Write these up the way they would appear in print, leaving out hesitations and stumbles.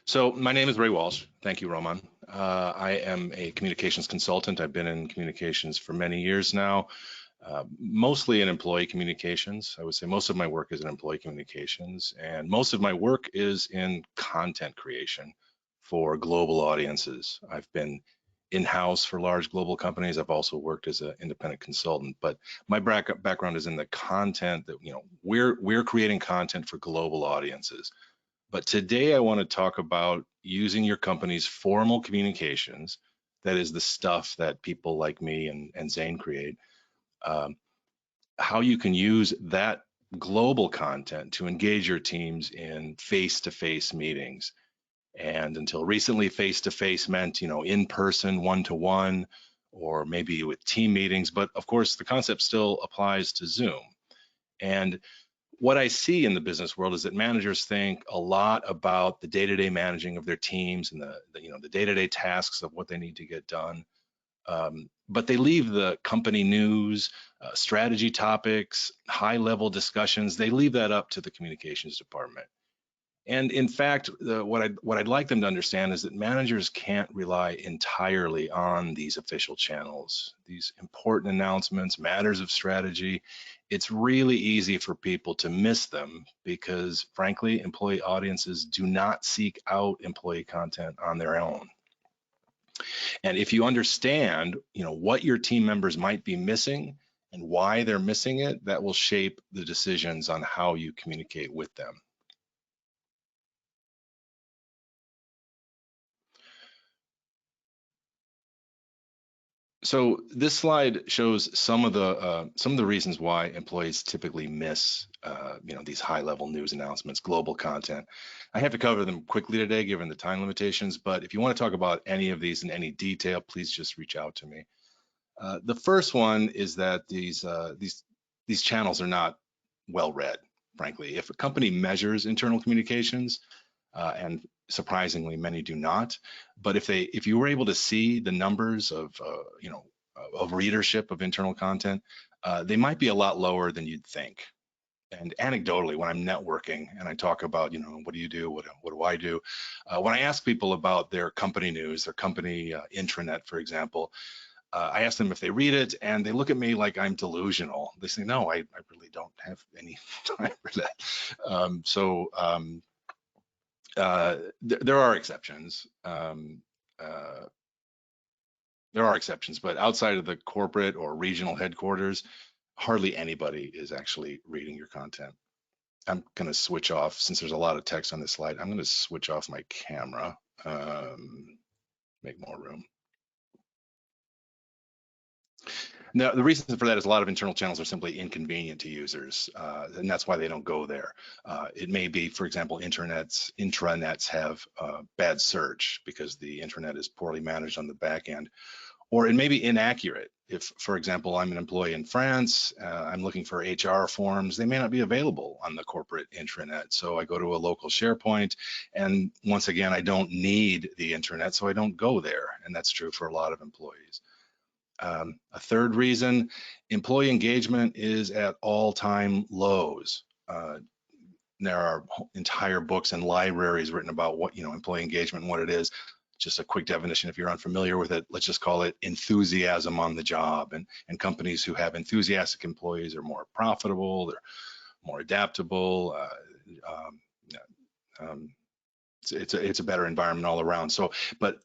So my name is Ray Walsh. Thank you, Roman. I am a communications consultant. I've been in communications for many years now, mostly in employee communications. I would say most of my work is in employee communications, and most of my work is in content creation for global audiences. I've been in-house for large global companies. I've also worked as an independent consultant, but my background is in the content that, we're creating content for global audiences. But today I want to talk about using your company's formal communications, that is the stuff that people like me and Zane create, um, how you can use that global content to engage your teams in face-to-face meetings. And until recently, face-to-face meant, in person, one-to-one, or maybe with team meetings. But of course, the concept still applies to Zoom. And what I see in the business world is that managers think a lot about the day-to-day managing of their teams and the day-to-day tasks of what they need to get done. But they leave the company news, strategy topics, high-level discussions. They leave that up to the communications department. And in fact, what I'd like them to understand is that managers can't rely entirely on these official channels, these important announcements, matters of strategy. It's really easy for people to miss them because, frankly, employee audiences do not seek out employee content on their own. And if you understand, what your team members might be missing and why they're missing it, that will shape the decisions on how you communicate with them. So this slide shows some of the reasons why employees typically miss these high-level news announcements, global content. I have to cover them quickly today given the time limitations, but if you want to talk about any of these in any detail, please just reach out to me. The first one is that these channels are not well read, frankly. If a company measures internal communications, and surprisingly many do not, but if you were able to see the numbers of readership of internal content, they might be a lot lower than you'd think. And anecdotally, when I'm networking and I talk about, what do you do, what do I do, when I ask people about their company news, their company intranet, for example, I ask them if they read it, and they look at me like I'm delusional. They say, no, I really don't have any time for that. There are exceptions. There are exceptions, but outside of the corporate or regional headquarters, hardly anybody is actually reading your content. I'm going to switch off, since there's a lot of text on this slide, I'm going to switch off my camera, make more room. Now, the reason for that is a lot of internal channels are simply inconvenient to users, and that's why they don't go there. It may be, for example, intranets have bad search because the intranet is poorly managed on the back end, or it may be inaccurate. If, for example, I'm an employee in France, I'm looking for HR forms, they may not be available on the corporate intranet. So I go to a local SharePoint, and once again, I don't need the intranet, so I don't go there. And that's true for a lot of employees. A third reason, employee engagement is at all-time lows. There are entire books and libraries written about what, employee engagement and what it is. Just a quick definition, if you're unfamiliar with it, let's just call it enthusiasm on the job. And companies who have enthusiastic employees are more profitable, they're more adaptable, it's a better environment all around. So, but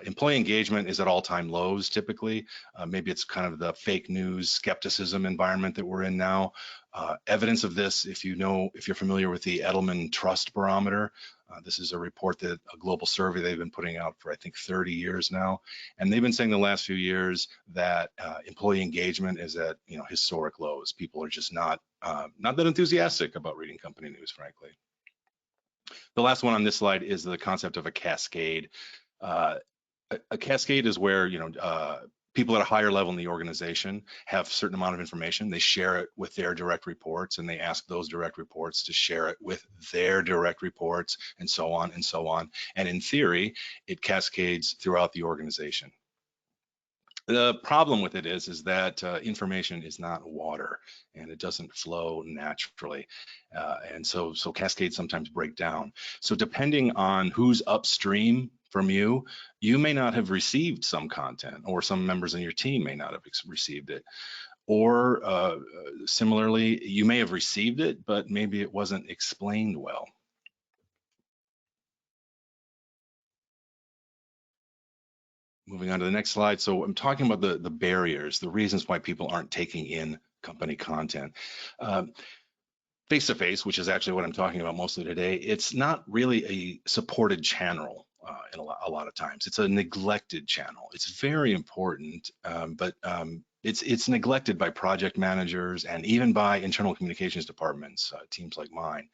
employee engagement is at all-time lows typically. Maybe it's kind of the fake news skepticism environment that we're in now. Evidence of this, if you're familiar with the Edelman Trust Barometer, this is a report that a global survey they've been putting out for I think 30 years now, and they've been saying the last few years that employee engagement is at historic lows. People are just not that enthusiastic about reading company news, frankly. The last one on this slide is the concept of a cascade. A cascade is where people at a higher level in the organization have a certain amount of information. They share it with their direct reports, and they ask those direct reports to share it with their direct reports, and so on and so on. And in theory, it cascades throughout the organization. The problem with it is that information is not water, and it doesn't flow naturally, and so cascades sometimes break down. So depending on who's upstream from you, you may not have received some content, or some members in your team may not have received it. Or similarly, you may have received it, but maybe it wasn't explained well. Moving on to the next slide. So I'm talking about the barriers, the reasons why people aren't taking in company content. Face-to-face, which is actually what I'm talking about mostly today, it's not really a supported channel in a lot of times. It's a neglected channel. It's very important, but it's neglected by project managers and even by internal communications departments, teams like mine.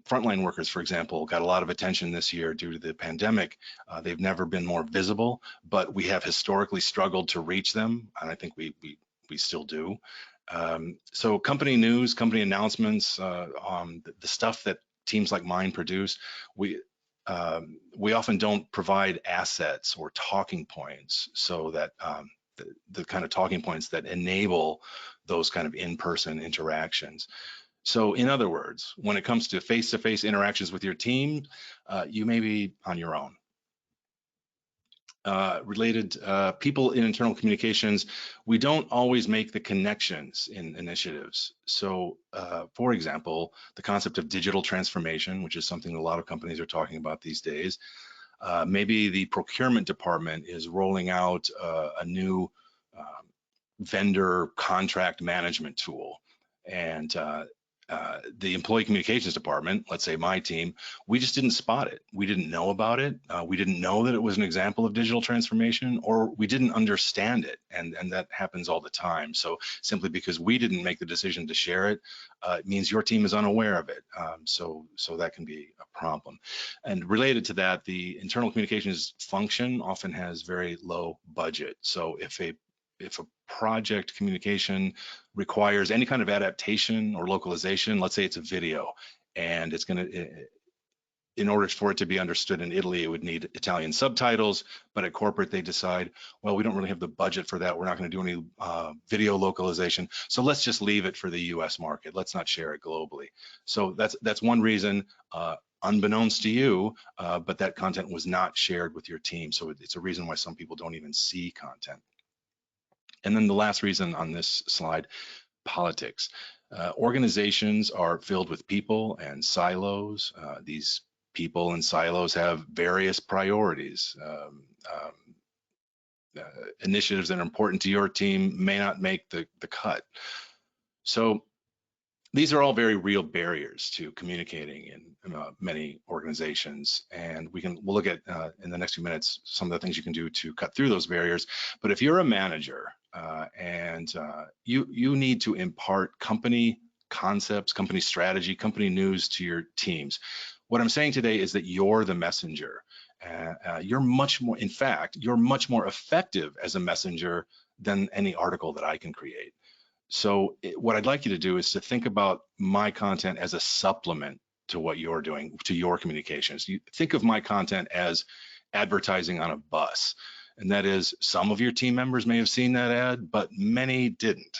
Frontline workers, for example, got a lot of attention this year due to the pandemic. They've never been more visible, but we have historically struggled to reach them, and I think we still do. So company news, company announcements, the stuff that teams like mine produce, we often don't provide assets or talking points, so that the kind of talking points that enable those kind of in-person interactions. So in other words, when it comes to face-to-face interactions with your team, you may be on your own. Related people in internal communications, we don't always make the connections in initiatives. So for example, the concept of digital transformation, which is something a lot of companies are talking about these days. Maybe the procurement department is rolling out a new vendor contract management tool, and the employee communications department, let's say my team, we just didn't spot it. We didn't know about it. We didn't know that it was an example of digital transformation, or we didn't understand it. And that happens all the time. So simply because we didn't make the decision to share it, it means your team is unaware of it. So that can be a problem. And related to that, the internal communications function often has very low budget. So if a project communication requires any kind of adaptation or localization, let's say it's a video, and it's going to, in order for it to be understood in Italy, it would need Italian subtitles, but at corporate they decide, well, we don't really have the budget for that. We're not going to do any video localization, so let's just leave it for the US market. Let's not share it globally. So that's one reason, unbeknownst to you, but that content was not shared with your team. So it's a reason why some people don't even see content. And then the last reason on this slide, politics. Organizations are filled with people and silos. These people and silos have various priorities. Initiatives that are important to your team may not make the cut. So these are all very real barriers to communicating in many organizations, and we'll look at in the next few minutes some of the things you can do to cut through those barriers. But if you're a manager and you need to impart company concepts, company strategy, company news to your teams, what I'm saying today is that you're the messenger. You're much more, in fact, you're much more effective as a messenger than any article that I can create. So what I'd like you to do is to think about my content as a supplement to what you're doing, to your communications. You think of my content as advertising on a bus. And that is, some of your team members may have seen that ad, but many didn't.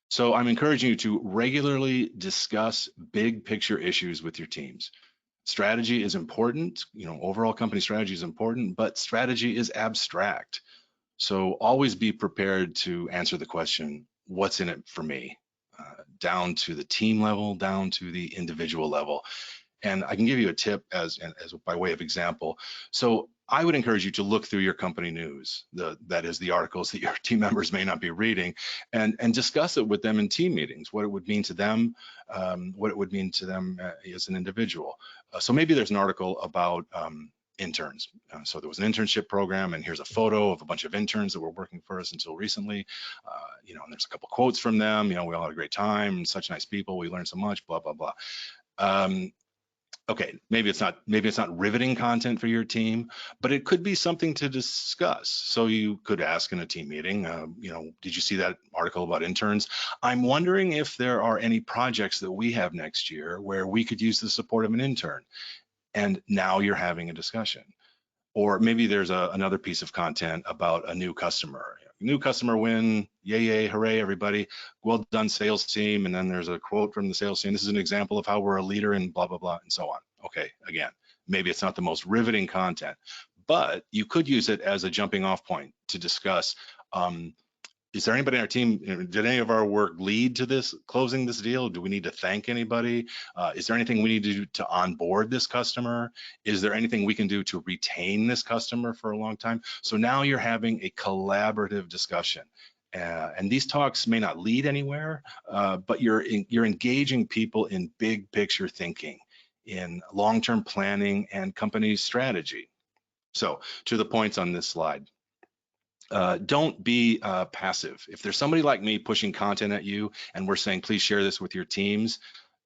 So I'm encouraging you to regularly discuss big picture issues with your teams. Strategy is important, overall company strategy is important, but strategy is abstract. So always be prepared to answer the question, what's in it for me? Down to the team level, down to the individual level. And I can give you a tip as by way of example. So I would encourage you to look through your company news, that is the articles that your team members may not be reading, and discuss it with them in team meetings, what it would mean to them, what it would mean to them as an individual. So maybe there's an article about interns. So there was an internship program, and here's a photo of a bunch of interns that were working for us until recently. And there's a couple quotes from them. We all had a great time, such nice people. We learned so much, blah, blah, blah. Okay, maybe it's not riveting content for your team, but it could be something to discuss. So you could ask in a team meeting, did you see that article about interns? I'm wondering if there are any projects that we have next year where we could use the support of an intern. and now you're having a discussion. Or maybe there's another piece of content about a new customer. New customer win, yay, yay, hooray, everybody. Well done, sales team. And then there's a quote from the sales team. This is an example of how we're a leader in blah, blah, blah, and so on. Okay, again, maybe it's not the most riveting content, but you could use it as a jumping off point to discuss, is there anybody in our team, did any of our work lead to this, closing this deal? Do we need to thank anybody? Is there anything we need to do to onboard this customer? Is there anything we can do to retain this customer for a long time? So now you're having a collaborative discussion. And these talks may not lead anywhere, but you're engaging people in big picture thinking, in long-term planning and company strategy. So to the points on this slide. Don't be passive. If there's somebody like me pushing content at you and we're saying, please share this with your teams,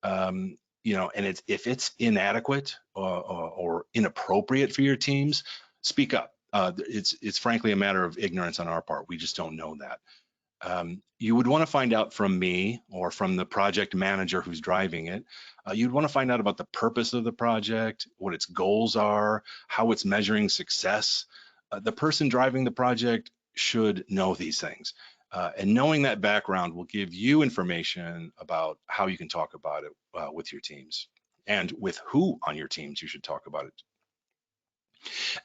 you know, and if it's inadequate or inappropriate for your teams, speak up. It's frankly a matter of ignorance on our part. We just don't know that. You would want to find out from me or from the project manager who's driving it. You'd want to find out about the purpose of the project, what its goals are, how it's measuring success. The person driving the project should know these things. And knowing that background will give you information about how you can talk about it with your teams and with who on your teams you should talk about it.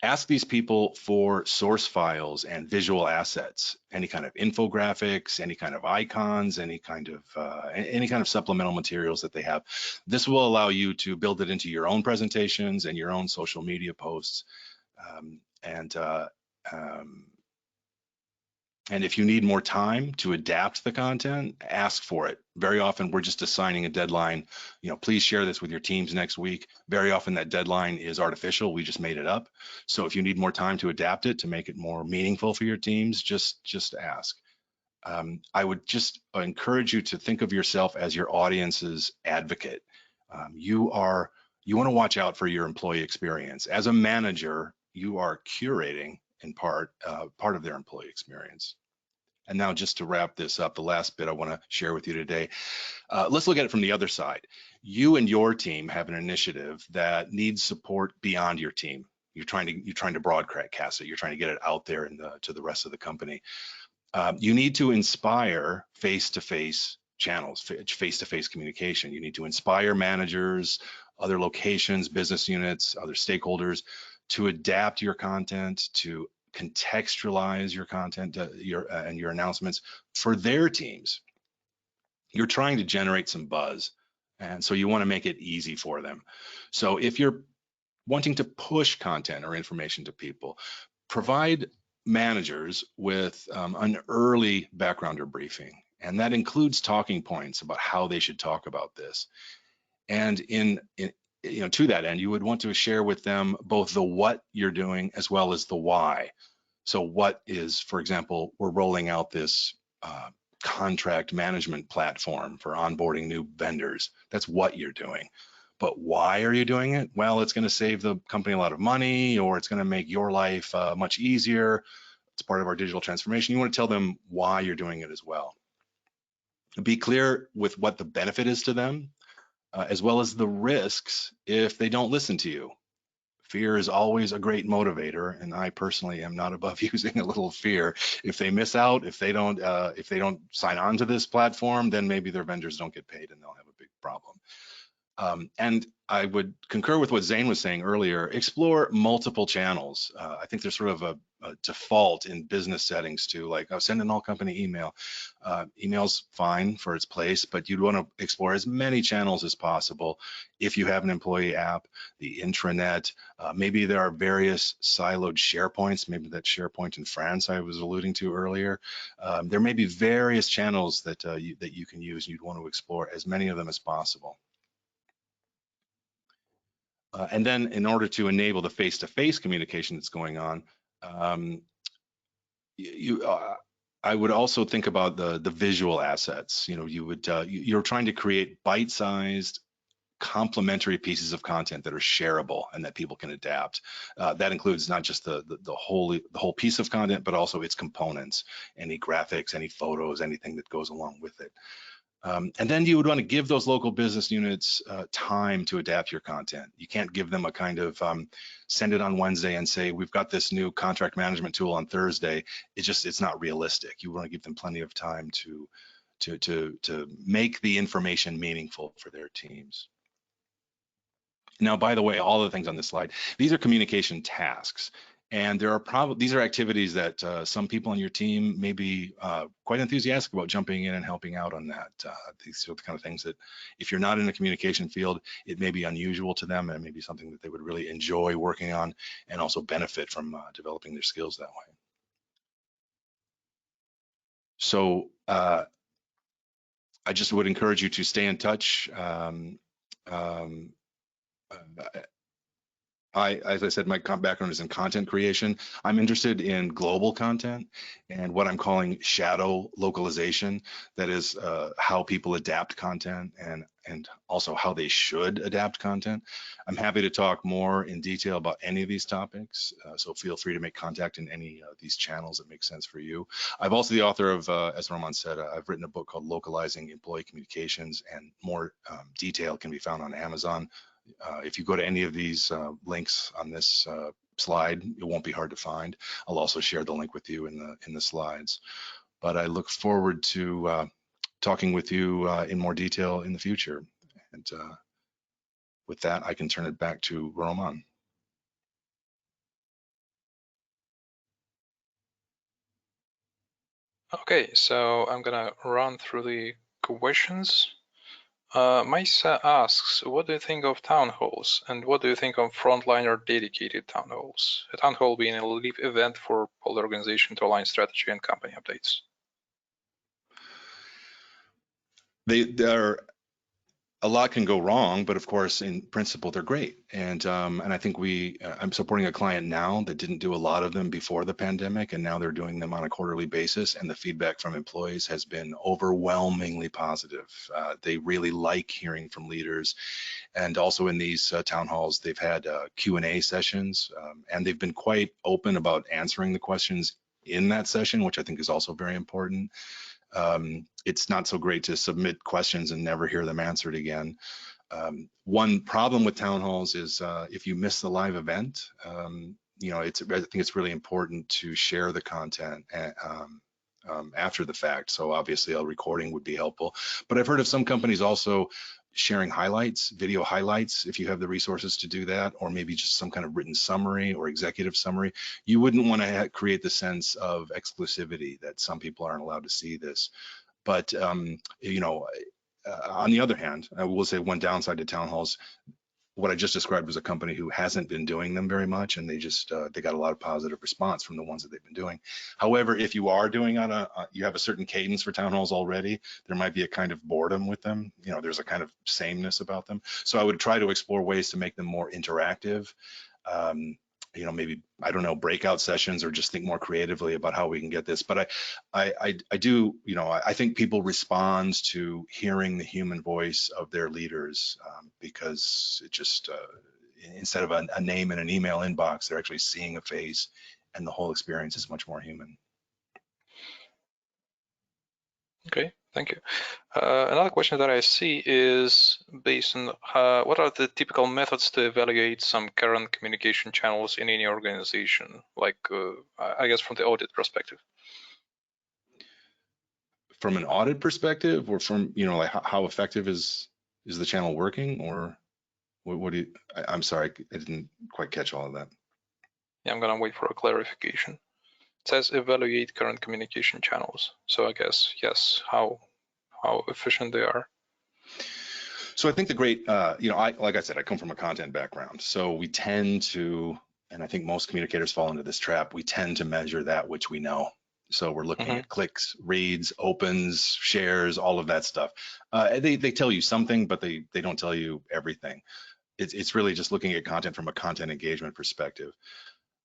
Ask these people for source files and visual assets, any kind of infographics, any kind of icons, any kind of supplemental materials that they have. This will allow you to build it into your own presentations and your own social media posts. And if you need more time to adapt the content, ask for it. Very often we're just assigning a deadline, you know, please share this with your teams next week. Very often that deadline is artificial, we just made it up. So if you need more time to adapt it, to make it more meaningful for your teams, just ask. I would just encourage you to think of yourself as your audience's advocate. You want to watch out for your employee experience. As a manager, you are curating in part of their employee experience. And now just to wrap this up, the last bit I want to share with you today, let's look at it from the other side. You and your team have an initiative that needs support beyond your team. You're trying to broadcast it. You're trying to get it out there to the rest of the company. You need to inspire face-to-face channels, face-to-face communication. You need to inspire managers, other locations, business units, other stakeholders to adapt your content, to contextualize your content, and your announcements for their teams. You're trying to generate some buzz, and so you want to make it easy for them. So if you're wanting to push content or information to people, provide managers with an early backgrounder briefing, and that includes talking points about how they should talk about this. And to that end, you would want to share with them both the what you're doing as well as the why. So what is, for example, we're rolling out this contract management platform for onboarding new vendors. That's what you're doing. But why are you doing it? Well, it's going to save the company a lot of money, or it's going to make your life much easier. It's part of our digital transformation. You want to tell them why you're doing it as well. Be clear with what the benefit is to them, as well as the risks if they don't listen to you. Fear is always a great motivator, and I personally am not above using a little fear. If they miss out, if they don't sign on to this platform, then maybe their vendors don't get paid and they'll have a big problem. And I would concur with what Zane was saying earlier, explore multiple channels. I think there's sort of a default in business settings to like, oh, send an all company email. Email's fine for its place, but you'd want to explore as many channels as possible. If you have an employee app, the intranet, maybe there are various siloed SharePoints, maybe that SharePoint in France I was alluding to earlier. There may be various channels that you can use, and you'd want to explore as many of them as possible. And then in order to enable the face-to-face communication that's going on, I would also think about the visual assets. You know, you're trying to create bite-sized, complementary pieces of content that are shareable and that people can adapt. That includes not just the whole piece of content, but also its components, any graphics, any photos, anything that goes along with it. And then you would want to give those local business units time to adapt your content. You can't give them a kind of send it on Wednesday and say, we've got this new contract management tool on Thursday. It's not realistic. You want to give them plenty of time to make the information meaningful for their teams. Now, by the way, all the things on this slide, these are communication tasks. And there are these are activities that some people on your team may be quite enthusiastic about jumping in and helping out on that. These are the kind of things that if you're not in the communication field, it may be unusual to them and maybe something that they would really enjoy working on and also benefit from developing their skills that way. So I just would encourage you to stay in touch. As I said, my background is in content creation. I'm interested in global content and what I'm calling shadow localization. That is how people adapt content and also how they should adapt content. I'm happy to talk more in detail about any of these topics. So feel free to make contact in any of these channels that make sense for you. I'm also the author of, as Roman said, I've written a book called Localizing Employee Communications, and more detail can be found on Amazon. If you go to any of these links on this slide, it won't be hard to find. I'll also share the link with you in the slides. But I look forward to talking with you in more detail in the future. And with that, I can turn it back to Roman. Okay, so I'm gonna run through the questions. Maisa asks, what do you think of town halls, and what do you think of frontliner dedicated town halls? A town hall being a live event for all the organization to align strategy and company updates. A lot can go wrong, but of course, in principle, they're great. And I think I'm supporting a client now that didn't do a lot of them before the pandemic, and now they're doing them on a quarterly basis. And the feedback from employees has been overwhelmingly positive. They really like hearing from leaders. And also in these town halls, they've had Q&A sessions, and they've been quite open about answering the questions in that session, which I think is also very important. It's not so great to submit questions and never hear them answered again. One problem with town halls is if you miss the live event, I think it's really important to share the content after the fact. So obviously a recording would be helpful. But I've heard of some companies also sharing highlights, video highlights, if you have the resources to do that, or maybe just some kind of written summary or executive summary. You wouldn't want to create the sense of exclusivity that some people aren't allowed to see this. But, on the other hand, I will say one downside to town halls, what I just described was a company who hasn't been doing them very much, and they got a lot of positive response from the ones that they've been doing. However, if you are doing you have a certain cadence for town halls already, there might be a kind of boredom with them. There's a kind of sameness about them. So I would try to explore ways to make them more interactive. Maybe, I don't know, breakout sessions, or just think more creatively about how we can get this. But I think people respond to hearing the human voice of their leaders because it just, instead of a name in an email inbox, they're actually seeing a face, and the whole experience is much more human. Okay, thank you. Another question that I see is based on what are the typical methods to evaluate some current communication channels in any organization, like I guess from the audit perspective? From an audit perspective, or from like how effective is the channel working, or what do you? I'm sorry, I didn't quite catch all of that. Yeah, I'm gonna wait for a clarification. It says evaluate current communication channels. So I guess, yes, how efficient they are. So I think the great, like I said, I come from a content background. So we tend to, and I think most communicators fall into this trap, we tend to measure that which we know. So we're looking at clicks, reads, opens, shares, all of that stuff. They tell you something, but they don't tell you everything. It's really just looking at content from a content engagement perspective.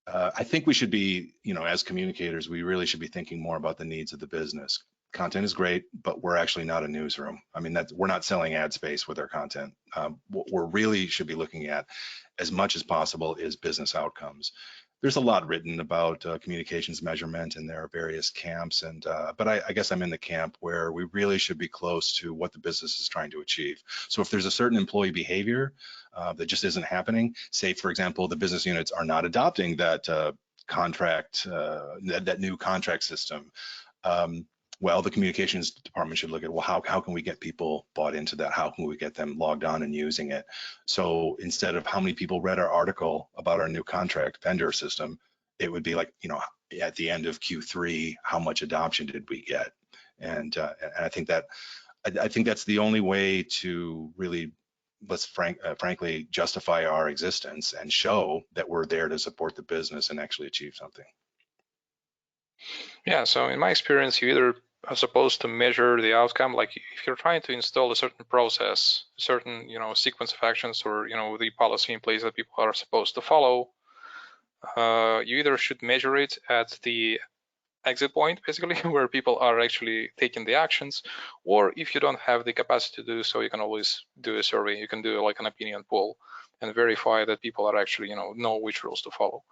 I think we should be, as communicators, we really should be thinking more about the needs of the business. Content is great, but we're actually not a newsroom. I mean, we're not selling ad space with our content. What we really should be looking at, as much as possible, is business outcomes. there's a lot written about communications measurement, and there are various camps. And but I guess I'm in the camp where we really should be close to what the business is trying to achieve. So if there's a certain employee behavior that just isn't happening, say for example, the business units are not adopting that contract, that new contract system. Well, the communications department should look at, well, how can we get people bought into that? How can we get them logged on and using it? So instead of how many people read our article about our new contract vendor system, it would be like, at the end of Q3, how much adoption did we get? And I think that's the only way to really, frankly, justify our existence and show that we're there to support the business and actually achieve something. Yeah, so in my experience, you either are supposed to measure the outcome, like if you're trying to install a certain process, a certain sequence of actions, or the policy in place that people are supposed to follow, you either should measure it at the exit point, basically, where people are actually taking the actions, or if you don't have the capacity to do so, you can always do a survey. You can do like an opinion poll and verify that people are actually know which rules to follow.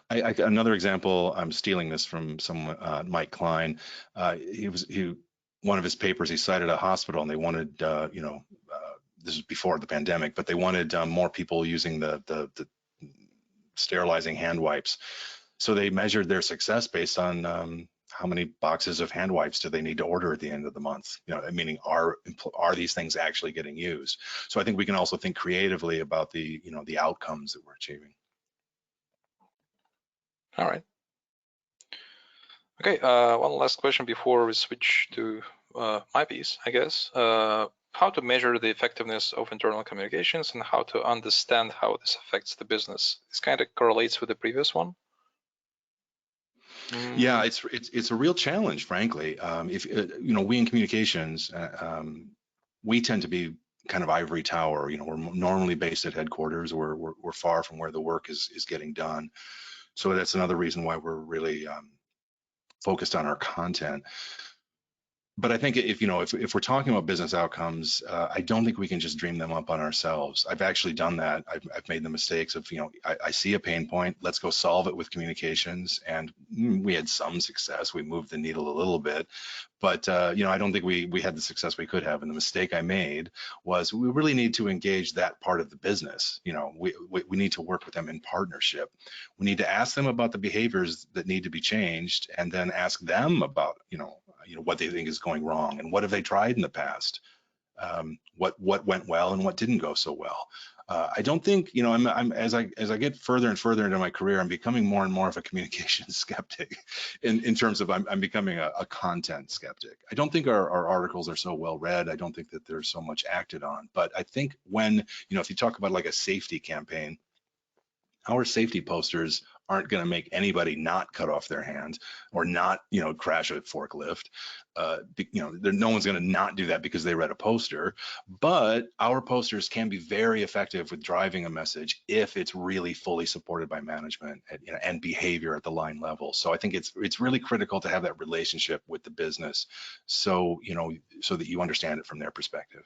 Another example, I'm stealing this from Mike Klein. One of his papers, he cited a hospital, and they wanted, this is before the pandemic, but they wanted more people using the sterilizing hand wipes. So they measured their success based on how many boxes of hand wipes do they need to order at the end of the month? Meaning are these things actually getting used? So I think we can also think creatively about the outcomes that we're achieving. All right. Okay, one last question before we switch to my piece, I guess. How to measure the effectiveness of internal communications and how to understand how this affects the business. This kind of correlates with the previous one. Yeah, it's a real challenge, frankly. If we in communications, we tend to be kind of ivory tower. We're normally based at headquarters. We're far from where the work is getting done. So that's another reason why we're really focused on our content. But I think if we're talking about business outcomes, I don't think we can just dream them up on ourselves. I've actually done that. I've made the mistakes of, I see a pain point, let's go solve it with communications. And we had some success. We moved the needle a little bit, but I don't think we had the success we could have. And the mistake I made was we really need to engage that part of the business. We need to work with them in partnership. We need to ask them about the behaviors that need to be changed, and then ask them about, what they think is going wrong and what have they tried in the past, what went well and what didn't go so well. I don't think, I'm as I get further and further into my career, I'm becoming more and more of a communication skeptic in terms of I'm becoming a content skeptic. I don't think our articles are so well read. I don't think that there's so much acted on. But I think when, if you talk about like a safety campaign, our safety posters aren't going to make anybody not cut off their hand or not, crash a forklift. No one's going to not do that because they read a poster. But our posters can be very effective with driving a message if it's really fully supported by management and behavior at the line level. So I think it's really critical to have that relationship with the business, so so that you understand it from their perspective.